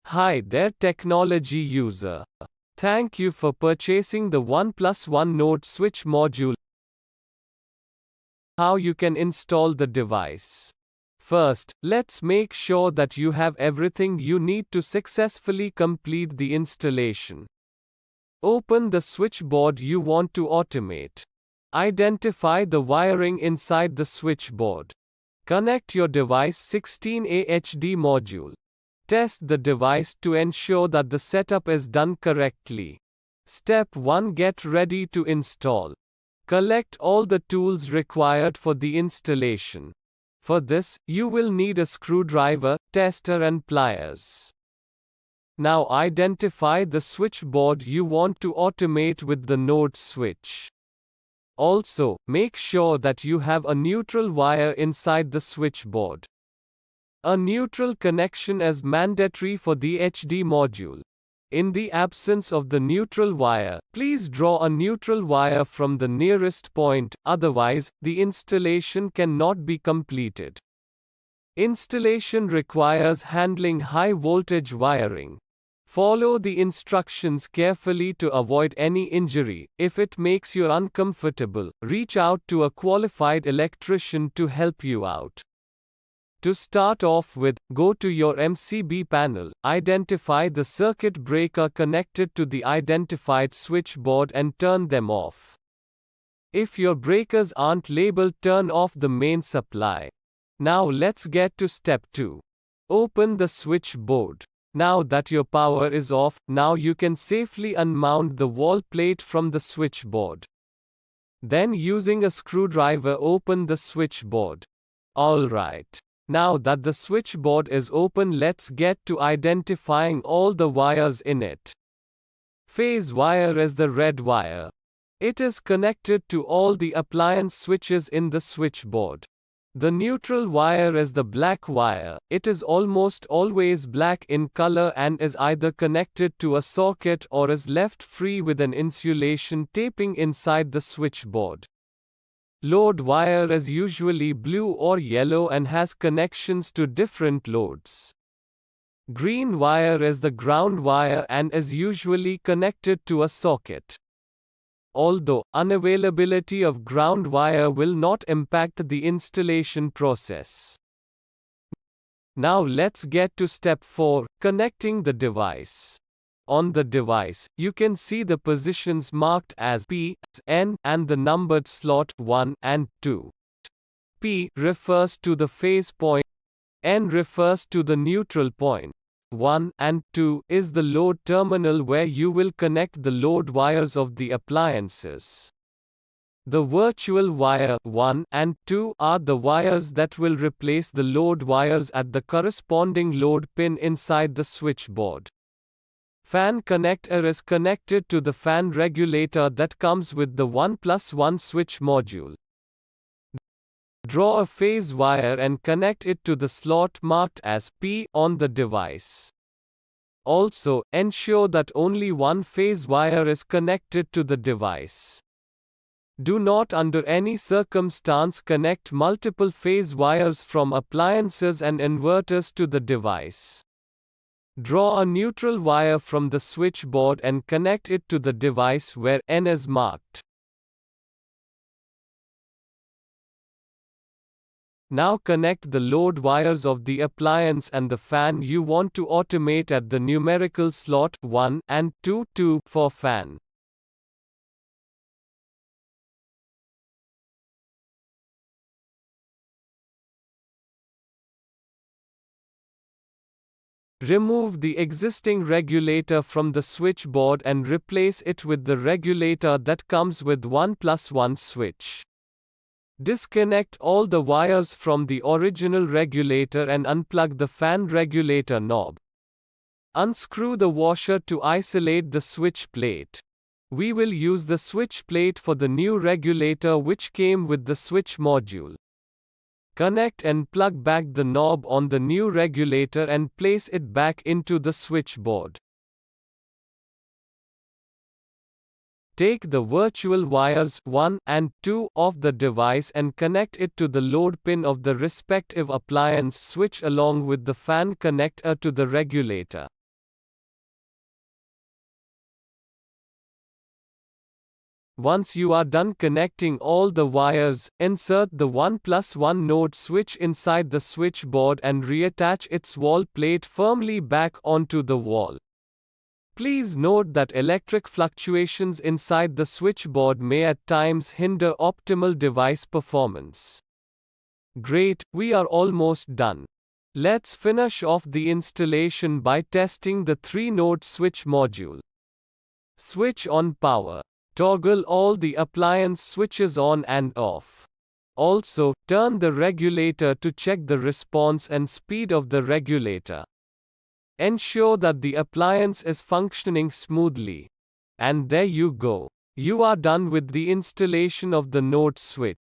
Hi there, technology user. Thank you for purchasing the OnePlus Node switch module. How you can install the device. First, let's make sure that you have everything you need to successfully complete the installation. Open the switchboard you want to automate. Identify the wiring inside the switchboard. Connect your device 16A HD module. Test the device to ensure that the setup is done correctly. Step 1. Get ready to install. Collect all the tools required for the installation. For this, you will need a screwdriver, tester and pliers. Now identify the switchboard you want to automate with the node switch. Also, make sure that you have a neutral wire inside the switchboard. A neutral connection is mandatory for the HD module. In the absence of the neutral wire, please draw a neutral wire from the nearest point, otherwise, the installation cannot be completed. Installation requires handling high voltage wiring. Follow the instructions carefully to avoid any injury. If it makes you uncomfortable, reach out to a qualified electrician to help you out. To start off with, go to your MCB panel, identify the circuit breaker connected to the identified switchboard and turn them off. If your breakers aren't labeled, turn off the main supply. Now let's get to step 2. Open the switchboard. Now that your power is off, now you can safely unmount the wall plate from the switchboard. Then using a screwdriver open the switchboard. Alright. Now that the switchboard is open, let's get to identifying all the wires in it. Phase wire is the red wire. It is connected to all the appliance switches in the switchboard. The neutral wire is the black wire. It is almost always black in color and is either connected to a socket or is left free with an insulation taping inside the switchboard. Load wire is usually blue or yellow and has connections to different loads. Green wire is the ground wire and is usually connected to a socket. Although, unavailability of ground wire will not impact the installation process. Now let's get to step 4, connecting the device. On the device, you can see the positions marked as P, N, and the numbered slot 1 and 2. P refers to the phase point, N refers to the neutral point. 1 and 2 is the load terminal where you will connect the load wires of the appliances. The virtual wire 1 and 2 are the wires that will replace the load wires at the corresponding load pin inside the switchboard. Fan connector is connected to the fan regulator that comes with the OnePlus switch module. Draw a phase wire and connect it to the slot marked as P on the device. Also, ensure that only one phase wire is connected to the device. Do not under any circumstance connect multiple phase wires from appliances and inverters to the device. Draw a neutral wire from the switchboard and connect it to the device where N is marked. Now connect the load wires of the appliance and the fan you want to automate at the numerical slot 1 and 2 for fan. Remove the existing regulator from the switchboard and replace it with the regulator that comes with OnePlus switch. Disconnect all the wires from the original regulator and unplug the fan regulator knob. Unscrew the washer to isolate the switch plate. We will use the switch plate for the new regulator which came with the switch module. Connect and plug back the knob on the new regulator and place it back into the switchboard. Take the virtual wires 1 and 2 of the device and connect it to the load pin of the respective appliance switch along with the fan connector to the regulator. Once you are done connecting all the wires, insert the 1+1 node switch inside the switchboard and reattach its wall plate firmly back onto the wall. Please note that electric fluctuations inside the switchboard may at times hinder optimal device performance. Great, we are almost done. Let's finish off the installation by testing the 3-node switch module. Switch on power. Toggle all the appliance switches on and off. Also, turn the regulator to check the response and speed of the regulator. Ensure that the appliance is functioning smoothly. And there you go. You are done with the installation of the node switch.